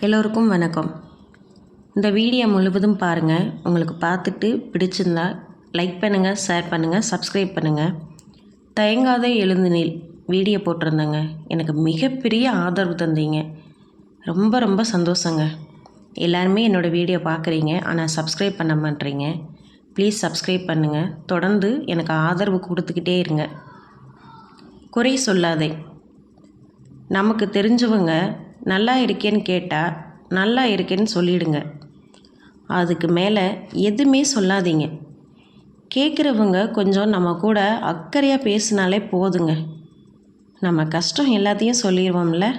எல்லோருக்கும் வணக்கம். இந்த வீடியோ முழுவதும் பாருங்கள். உங்களுக்கு பார்த்துட்டு பிடிச்சிருந்தா லைக் பண்ணுங்கள், ஷேர் பண்ணுங்கள், சப்ஸ்கிரைப் பண்ணுங்கள். தயங்காத எழுந்து நில் வீடியோ போட்டிருந்தேங்க. எனக்கு மிகப்பெரிய ஆதரவு தந்தீங்க. ரொம்ப ரொம்ப சந்தோஷங்க. எல்லாருமே என்னோடய வீடியோ பார்க்குறீங்க, ஆனால் சப்ஸ்கிரைப் பண்ண மாட்டேறீங்க. ப்ளீஸ் சப்ஸ்கிரைப் பண்ணுங்கள். தொடர்ந்து எனக்கு ஆதரவு கொடுத்துக்கிட்டே இருங்க. குறை சொல்லாதே. நமக்கு தெரிஞ்சவங்க நல்லா இருக்கேன்னு கேட்டால் நல்லா இருக்கேன்னு சொல்லிவிடுங்க. அதுக்கு மேலே எதுவுமே சொல்லாதீங்க. கேட்குறவங்க கொஞ்சம் நம்ம கூட அக்கறையாக பேசினாலே போதுங்க. நம்ம கஷ்டம் எல்லாத்தையும் சொல்லிடுவோம்ல,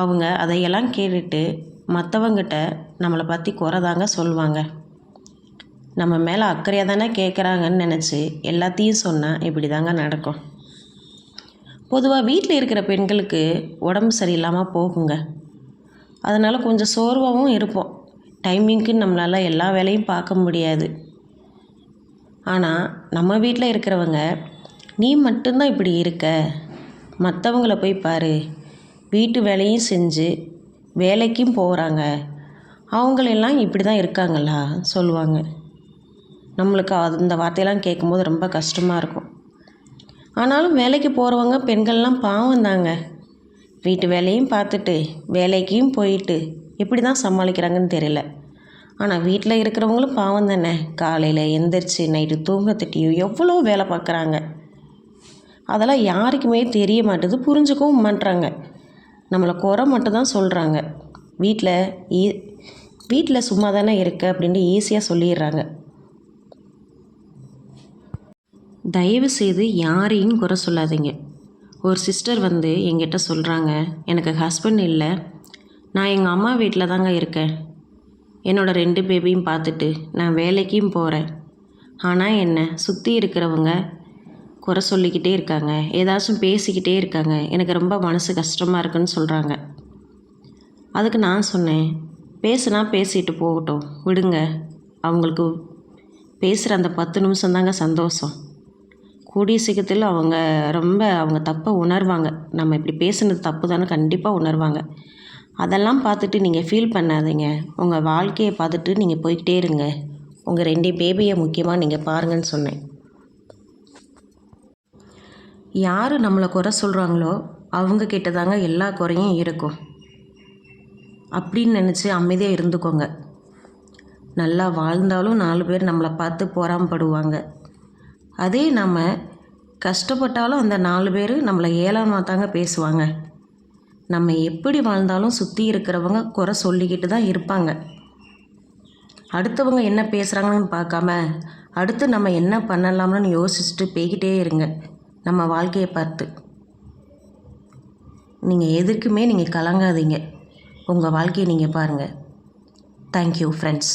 அவங்க அதையெல்லாம் கேட்டுட்டு மற்றவங்கிட்ட நம்மளை பற்றி குறைதாங்க சொல்லுவாங்க. நம்ம மேலே அக்கறையாக தானே கேட்குறாங்கன்னு நினச்சி எல்லாத்தையும் சொன்னால் இப்படி தாங்க நடக்கும். பொதுவாக வீட்டில் இருக்கிற பெண்களுக்கு உடம்பு சரியில்லாமல் போகுங்க. அதனால் கொஞ்சம் சோர்வாகவும் இருப்போம். டைமிங்க்கு நம்மளால் எல்லா வேலையும் பார்க்க முடியாது. ஆனால் நம்ம வீட்டில் இருக்கிறவங்க, நீ மட்டும்தான் இப்படி இருக்க, மற்றவங்கள போய் பாரு, வீட்டு வேலையும் செஞ்சு வேலைக்கும் போகிறாங்க, அவங்களெல்லாம் இப்படி தான் இருக்காங்களா சொல்லுவாங்க. நம்மளுக்கு அந்த வார்த்தையெல்லாம் கேட்கும்போது ரொம்ப கஷ்டமாக இருக்கும். ஆனாலும் வேலைக்கு போகிறவங்க பெண்கள்லாம் பாவம் தாங்க. வீட்டு வேலையும் பார்த்துட்டு வேலைக்கும் போயிட்டு எப்படி தான் சமாளிக்கிறாங்கன்னு தெரியல. ஆனால் வீட்டில் இருக்கிறவங்களும் பாவம் தானே. காலையில் எந்திரிச்சு நைட்டு தூங்க தட்டியும் எவ்வளோ வேலை பார்க்குறாங்க. அதெல்லாம் யாருக்குமே தெரிய மாட்டுது, புரிஞ்சுக்கவும் மாட்டுறாங்க. நம்மளை குறை மட்டும்தான் சொல்கிறாங்க. வீட்டில் சும்மா தானே இருக்க அப்படின்ட்டு ஈஸியாக சொல்லிடுறாங்க. தயவு செய்து யாரையும் குறை சொல்லாதீங்க. ஒரு சிஸ்டர் என்கிட்ட சொல்கிறாங்க, எனக்கு ஹஸ்பண்ட் இல்லை, நான் எங்கள் அம்மா வீட்டில் தாங்க இருக்கேன். என்னோடய 2 பேபியும் பார்த்துட்டு நான் வேலைக்கும் போகிறேன். ஆனால் என்னை சுற்றி இருக்கிறவங்க குறை சொல்லிக்கிட்டே இருக்காங்க, ஏதாச்சும் பேசிக்கிட்டே இருக்காங்க, எனக்கு ரொம்ப மனசு கஷ்டமாக இருக்குன்னு சொல்கிறாங்க. அதுக்கு நான் சொன்னேன், பேசுனா பேசிட்டு போகட்டும், விடுங்க. அவங்களுக்கு பேசுகிற அந்த 10 நிமிஷம் தாங்க சந்தோஷம். கூடிய சீக்கிரத்தில் அவங்க தப்பை உணர்வாங்க. நம்ம இப்படி பேசுனது தப்பு தானே கண்டிப்பாக உணர்வாங்க. அதெல்லாம் பார்த்துட்டு நீங்கள் ஃபீல் பண்ணாதீங்க. உங்கள் வாழ்க்கையை பார்த்துட்டு நீங்கள் போய்கிட்டே இருங்க. உங்கள் 2 பேபியை முக்கியமாக நீங்கள் பாருங்கன்னு சொன்னேன். யார் நம்மளை குறை சொல்கிறாங்களோ அவங்க கிட்ட தாங்க எல்லா குறையும் இருக்கும். அப்படின்னு நினச்சி அமைதியாக இருந்துக்கோங்க. நல்லா வாழ்ந்தாலும் 4 பேர் நம்மளை பார்த்து பொறாமப்படுவாங்க. அதே நம்ம கஷ்டப்பட்டாலும் அந்த 4 பேர் நம்மளை ஏளனமாக தாங்க பேசுவாங்க. நம்ம எப்படி வாழ்ந்தாலும் சுற்றி இருக்கிறவங்க குறை சொல்லிக்கிட்டு தான் இருப்பாங்க. அடுத்தவங்க என்ன பேசுகிறாங்கன்னு பார்க்காம அடுத்து நம்ம என்ன பண்ணலாம்னு யோசிச்சுட்டு போய்கிட்டே இருங்க. நம்ம வாழ்க்கையை பார்த்து நீங்கள் எதுக்குமே நீங்கள் கலங்காதீங்க. உங்கள் வாழ்க்கையை நீங்கள் பாருங்கள். Thank you friends.